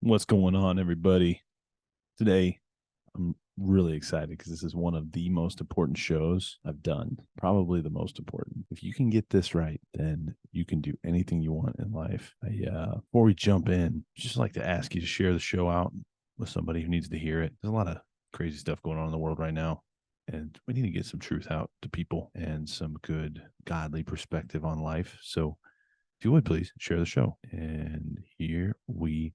What's going on, everybody? Today, I'm really excited because this is one of the most important shows I've done. Probably the most important. If you can get this right, then you can do anything you want in life. Before we jump in, just like to ask you to share the show out with somebody who needs to hear it. There's a lot of crazy stuff going on in the world right now, and we need to get some truth out to people and some good, godly perspective on life. So, if you would please share the show. And here we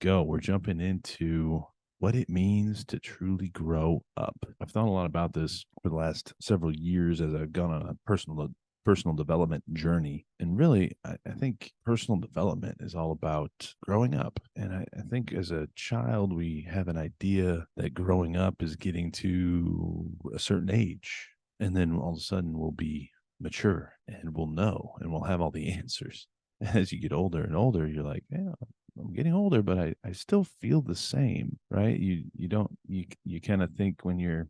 go. We're jumping into what it means to truly grow up. I've thought a lot about this for the last several years as I've gone on a personal development journey. And really, I think personal development is all about growing up. And I think as a child, we have an idea that growing up is getting to a certain age. And then all of a sudden we'll be mature and we'll know and we'll have all the answers. As you get older and older, you're like, yeah, I'm getting older, but I still feel the same, right? You kind of think when you're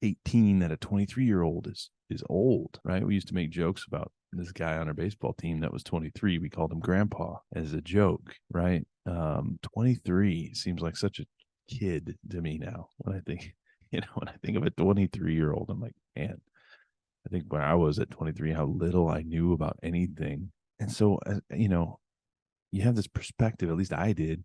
18 that a 23-year-old is old, right? We used to make jokes about this guy on our baseball team that was 23. We called him Grandpa as a joke, right? 23 seems like such a kid to me now. When I think, when I think of a 23-year-old, I'm like, man, I think when I was at 23, how little I knew about anything. And so, you have this perspective, at least I did,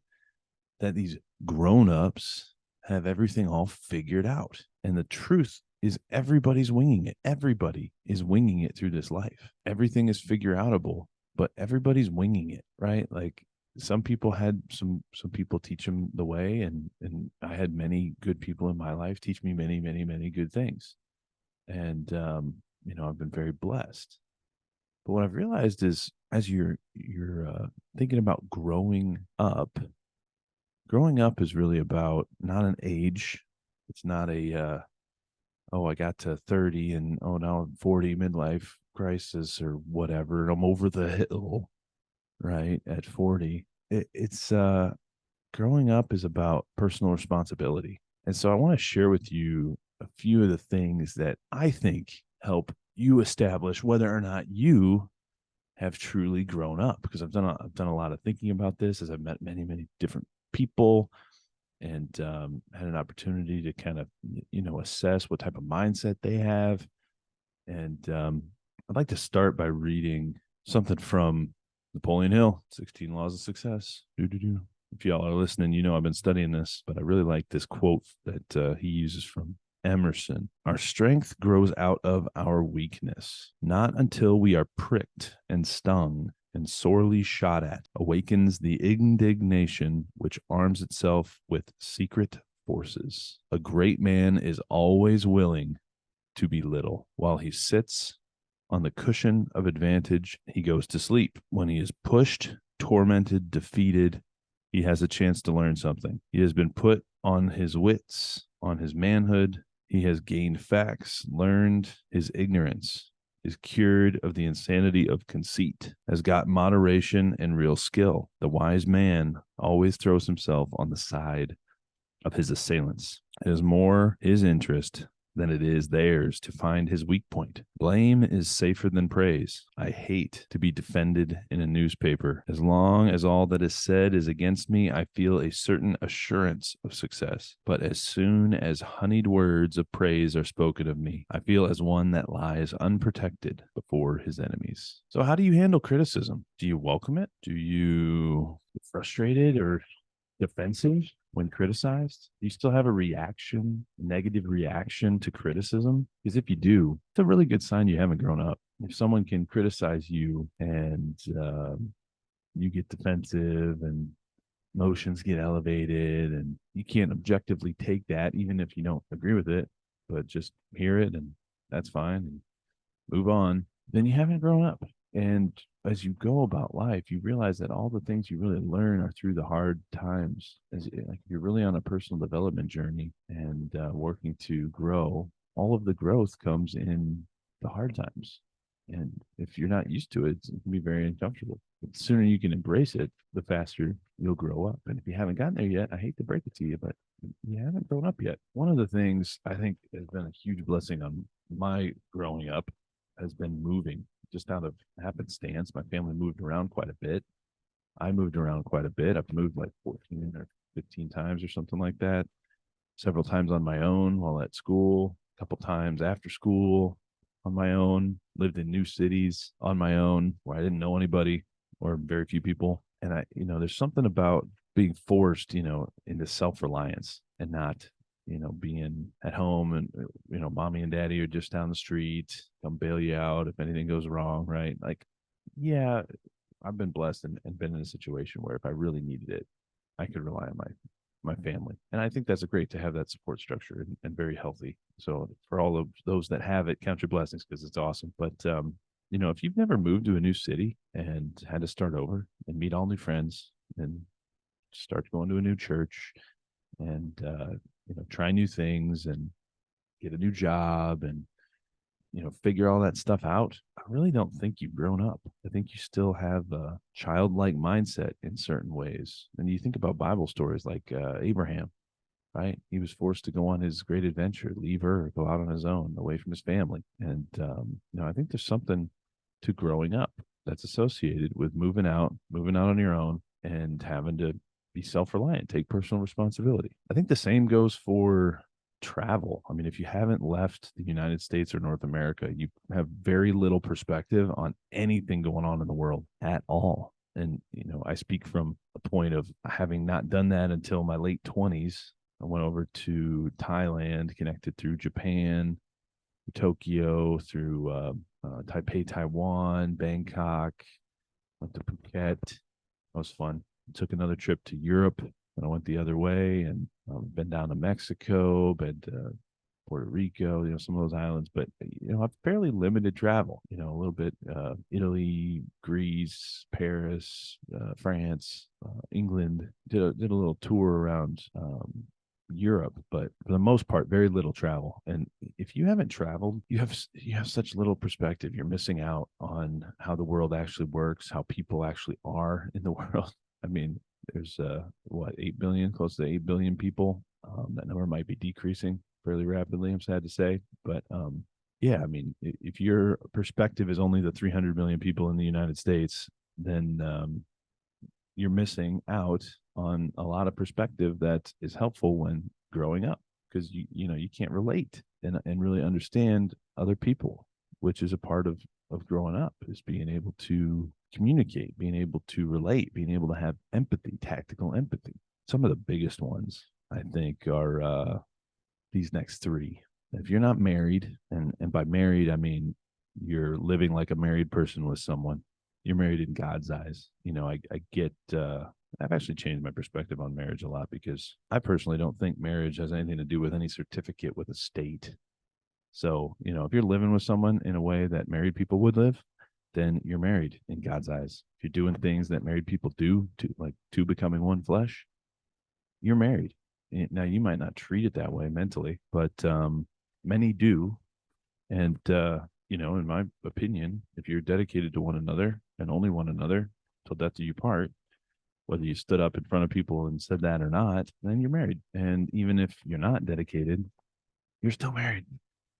that these grown-ups have everything all figured out. And the truth is everybody's winging it. Everybody is winging it through this life. Everything is figure outable, but everybody's winging it, right? Like some people had some people teach them the way, and I had many good people in my life teach me many, many, many good things. And I've been very blessed. But what I've realized is as you're thinking about growing up is really about not an age. It's not oh, I got to 30 and oh, now I'm 40, midlife crisis or whatever. And I'm over the hill, right? At 40. It's growing up is about personal responsibility. And so I want to share with you a few of the things that I think help you establish whether or not you have truly grown up, because I've done a lot of thinking about this as I've met many, many different people and had an opportunity to kind of assess what type of mindset they have. And I'd like to start by reading something from Napoleon Hill, 16 Laws of Success. Doo-doo-doo. If y'all are listening, I've been studying this, but I really like this quote that he uses from Emerson. Our strength grows out of our weakness. Not until we are pricked and stung and sorely shot at awakens the indignation which arms itself with secret forces. A great man is always willing to be little. While he sits on the cushion of advantage, he goes to sleep. When he is pushed, tormented, defeated, he has a chance to learn something. He has been put on his wits, on his manhood. He has gained facts, learned his ignorance, is cured of the insanity of conceit, has got moderation and real skill. The wise man always throws himself on the side of his assailants. It is more his interest than it is theirs to find his weak point. Blame is safer than praise. I hate to be defended in a newspaper. As long as all that is said is against me, I feel a certain assurance of success. But as soon as honeyed words of praise are spoken of me, I feel as one that lies unprotected before his enemies. So how do you handle criticism? Do you welcome it? Do you get frustrated or defensive when criticized? Do you still have a negative reaction to criticism? Because if you do, it's a really good sign you haven't grown up. If someone can criticize you and you get defensive and emotions get elevated and you can't objectively take that, even if you don't agree with it, but just hear it and that's fine and move on, then you haven't grown up. And as you go about life, you realize that all the things you really learn are through the hard times. Like you're really on a personal development journey and working to grow. All of the growth comes in the hard times. And if you're not used to it, it can be very uncomfortable. But the sooner you can embrace it, the faster you'll grow up. And if you haven't gotten there yet, I hate to break it to you, but you haven't grown up yet. One of the things I think has been a huge blessing on my growing up has been moving just out of happenstance. My family moved around quite a bit. I moved around quite a bit. I've moved like 14 or 15 times or something like that. Several times on my own while at school, a couple times after school on my own, lived in new cities on my own where I didn't know anybody or very few people. And there's something about being forced, into self-reliance and not, being at home and, mommy and daddy are just down the street, come bail you out if anything goes wrong, right? Like, yeah, I've been blessed and been in a situation where if I really needed it, I could rely on my family. And I think that's great to have that support structure and very healthy. So for all of those that have it, count your blessings because it's awesome. But if you've never moved to a new city and had to start over and meet all new friends and start going to a new church and try new things and get a new job and figure all that stuff out, I really don't think you've grown up. I think you still have a childlike mindset in certain ways. And you think about Bible stories like Abraham, right? He was forced to go on his great adventure, leave Ur, go out on his own, away from his family. And I think there's something to growing up that's associated with moving out on your own and having to be self-reliant, take personal responsibility. I think the same goes for travel. I mean, if you haven't left the United States or North America, you have very little perspective on anything going on in the world at all. And, I speak from a point of having not done that until my late 20s. I went over to Thailand, connected through Japan, Tokyo, through Taipei, Taiwan, Bangkok, went to Phuket. That was fun. Took another trip to Europe and I went the other way and been down to Mexico, been to Puerto Rico, some of those islands, but I've fairly limited travel, a little bit, Italy, Greece, Paris, France, England, did a little tour around, Europe, but for the most part, very little travel. And if you haven't traveled, you have such little perspective. You're missing out on how the world actually works, how people actually are in the world. I mean, there's 8 billion, close to 8 billion people. That number might be decreasing fairly rapidly, I'm sad to say. But yeah, I mean, if your perspective is only the 300 million people in the United States, then you're missing out on a lot of perspective that is helpful when growing up because you can't relate and really understand other people, which is a part of growing up, is being able to communicate, being able to relate, being able to have empathy, tactical empathy. Some of the biggest ones I think are these next three. If you're not married, and by married I mean you're living like a married person with someone, you're married in God's eyes. I get I've actually changed my perspective on marriage a lot because I personally don't think marriage has anything to do with any certificate with a state. So, if you're living with someone in a way that married people would live, then you're married in God's eyes. If you're doing things that married people do, to like two becoming one flesh, you're married. Now, you might not treat it that way mentally, but many do. And, in my opinion, if you're dedicated to one another and only one another till death do you part, whether you stood up in front of people and said that or not, then you're married. And even if you're not dedicated, you're still married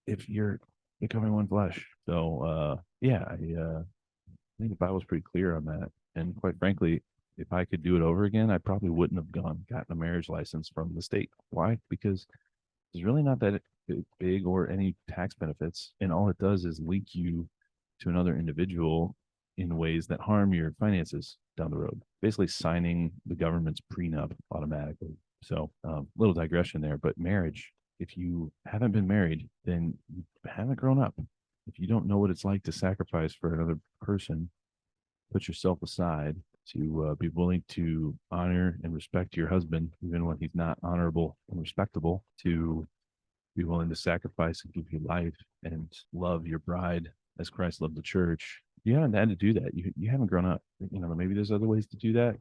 if you're becoming one flesh. So, yeah, I think the Bible's pretty clear on that. And quite frankly, if I could do it over again, I probably wouldn't have gotten a marriage license from the state. Why? Because there's really not that big or any tax benefits. And all it does is link you to another individual in ways that harm your finances down the road, basically signing the government's prenup automatically. So, little digression there, but marriage, if you haven't been married, then you haven't grown up. If you don't know what it's like to sacrifice for another person, put yourself aside to be willing to honor and respect your husband, even when he's not honorable and respectable, to be willing to sacrifice and give your life and love your bride as Christ loved the church. You haven't had to do that. You haven't grown up. Maybe there's other ways to do that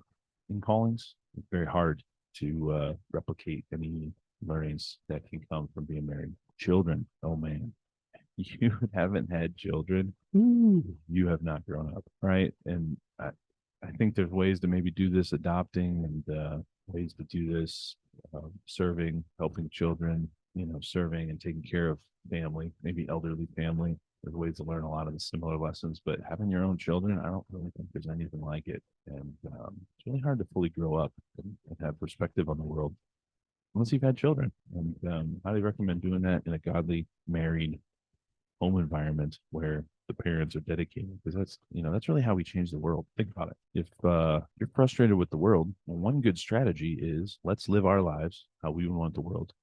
in callings. It's very hard to replicate any learnings that can come from being married. Children, oh man, you haven't had children. Ooh, you have not grown up, right? And I think there's ways to maybe do this adopting and ways to do this serving, helping children, serving and taking care of family, maybe elderly family, there's ways to learn a lot of the similar lessons, but having your own children, I don't really think there's anything like it. And it's really hard to fully grow up and have perspective on the world once you've had children. And highly recommend doing that in a godly, married home environment where the parents are dedicated, because that's really how we change the world. Think about it. If you're frustrated with the world, well, one good strategy is let's live our lives how we want the world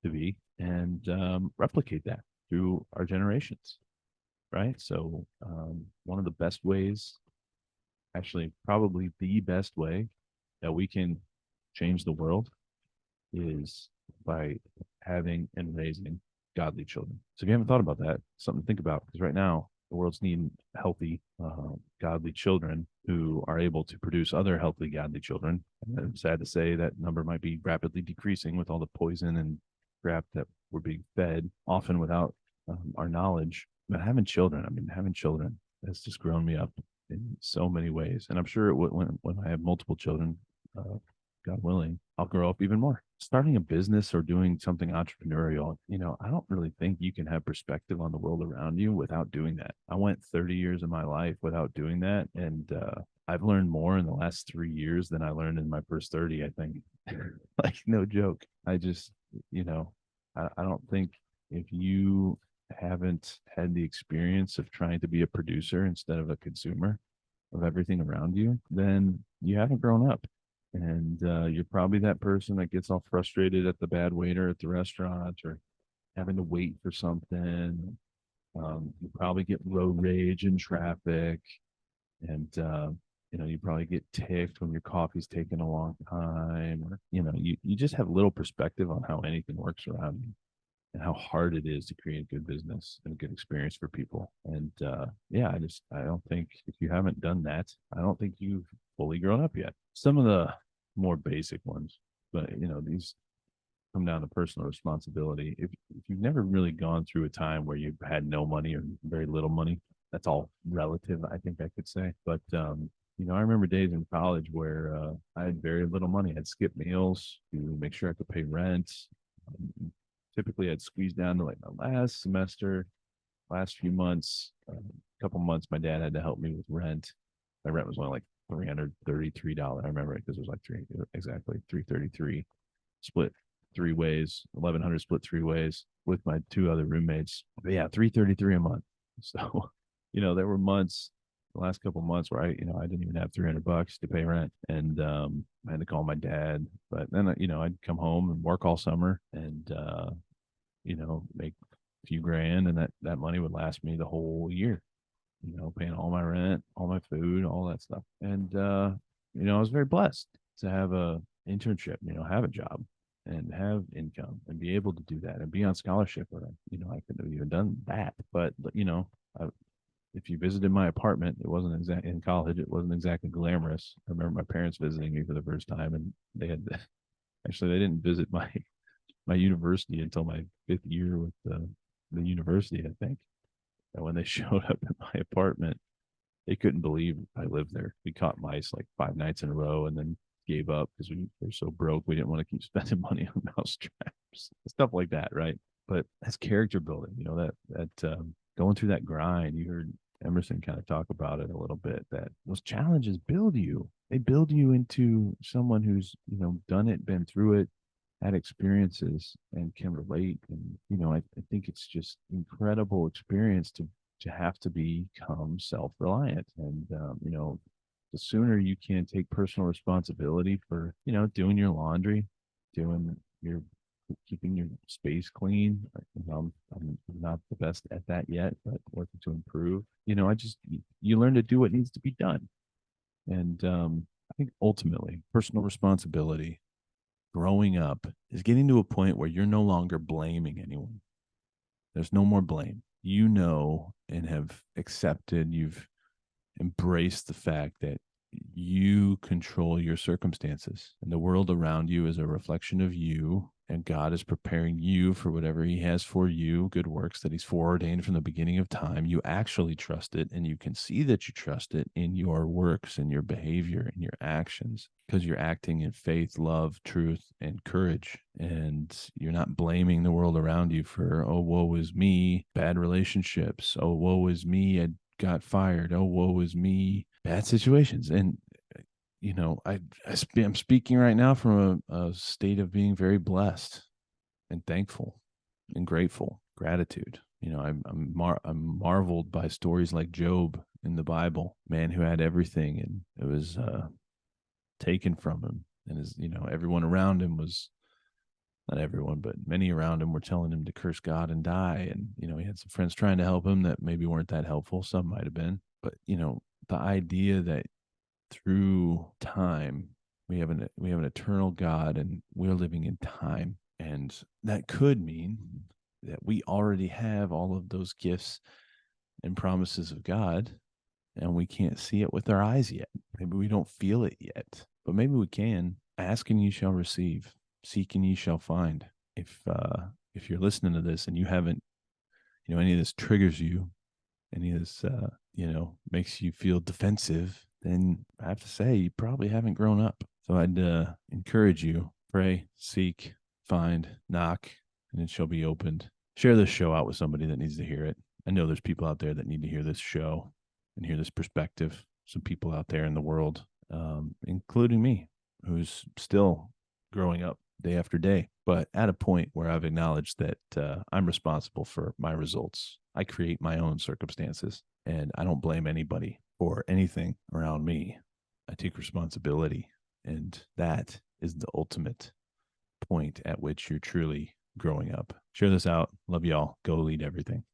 to be, and replicate that through our generations, right? So one of the best ways, actually probably the best way that we can change the world, is by having and raising godly children. So if you haven't thought about that, something to think about, because right now the world's needing healthy, godly children who are able to produce other healthy, godly children. And I'm sad to say that number might be rapidly decreasing with all the poison and crap that we're being fed, often without our knowledge. But having children has just grown me up in so many ways, and I'm sure when I have multiple children, God willing, I'll grow up even more. Starting a business or doing something entrepreneurial, I don't really think you can have perspective on the world around you without doing that. I went 30 years of my life without doing that. And I've learned more in the last 3 years than I learned in my first 30, I think. Like, no joke. I just, I don't think if you haven't had the experience of trying to be a producer instead of a consumer of everything around you, then you haven't grown up. And you're probably that person that gets all frustrated at the bad waiter at the restaurant, or having to wait for something. You probably get road rage in traffic, and you probably get ticked when your coffee's taking a long time, or you just have little perspective on how anything works around you, and how hard it is to create a good business and a good experience for people. And I don't think, if you haven't done that, I don't think you've fully grown up yet. Some of the more basic ones, but these come down to personal responsibility. If you've never really gone through a time where you've had no money or very little money, that's all relative, I think I could say. But I remember days in college where I had very little money. I'd skip meals to make sure I could pay rent. Typically, I'd squeeze down to like my last semester, last few months, a couple months. My dad had to help me with rent. My rent was only like $333. I remember it because it was like exactly $333, split 3 ways, 1,100 split 3 ways with my 2 other roommates. But yeah, $333 a month. So, there were months, the last couple of months, where I didn't even have $300 to pay rent, and I had to call my dad. But then I'd come home and work all summer, and make a few grand, and that money would last me the whole year. Paying all my rent, all my food, all that stuff. And I was very blessed to have a internship, have a job and have income and be able to do that and be on scholarship. Or, I couldn't have even done that. But if you visited my apartment, it wasn't exactly in college. It wasn't exactly glamorous. I remember my parents visiting me for the first time, and they had actually, they didn't visit my university until my 5th year with the university, I think. And when they showed up at my apartment, they couldn't believe I lived there. We caught mice like 5 nights in a row, and then gave up because we were so broke. We didn't want to keep spending money on mouse traps, stuff like that, right? But that's character building. That going through that grind. You heard Emerson kind of talk about it a little bit. That those challenges build you. They build you into someone who's done it, been through it, had experiences, and can relate. And I think it's just incredible experience to have to become self-reliant. And the sooner you can take personal responsibility for doing your laundry, doing your keeping your space clean. I'm not the best at that yet, but working to improve. You learn to do what needs to be done. And I think ultimately personal responsibility, growing up, is getting to a point where you're no longer blaming anyone. There's no more blame. And have accepted, you've embraced the fact that you control your circumstances, and the world around you is a reflection of you. And God is preparing you for whatever He has for you, good works that He's foreordained from the beginning of time. You actually trust it, and you can see that you trust it in your works and your behavior and your actions, because you're acting in faith, love, truth, and courage. And you're not blaming the world around you for, oh, woe is me, bad relationships. Oh, woe is me, I got fired. Oh, woe is me, bad situations. And I'm speaking right now from a state of being very blessed and thankful and grateful, gratitude. I'm marveled by stories like Job in the Bible, man who had everything and it was taken from him, and everyone around him was, not everyone, but many around him were telling him to curse God and die. And he had some friends trying to help him that maybe weren't that helpful. Some might have been, but the idea that through time we have an eternal God and we're living in time, and that could mean that we already have all of those gifts and promises of God, and we can't see it with our eyes yet. Maybe we don't feel it yet, but maybe we can. Ask and you shall receive, seek and you shall find. If you're listening to this and you haven't, any of this triggers you, any of this makes you feel defensive, then I have to say you probably haven't grown up. So I'd encourage you: pray, seek, find, knock, and it shall be opened. Share this show out with somebody that needs to hear it. I know there's people out there that need to hear this show and hear this perspective. Some people out there in the world, including me, who's still growing up day after day, but at a point where I've acknowledged that I'm responsible for my results. I create my own circumstances, and I don't blame anybody for anything around me. I take responsibility, and that is the ultimate point at which you're truly growing up. Share this out. Love y'all. Go lead everything.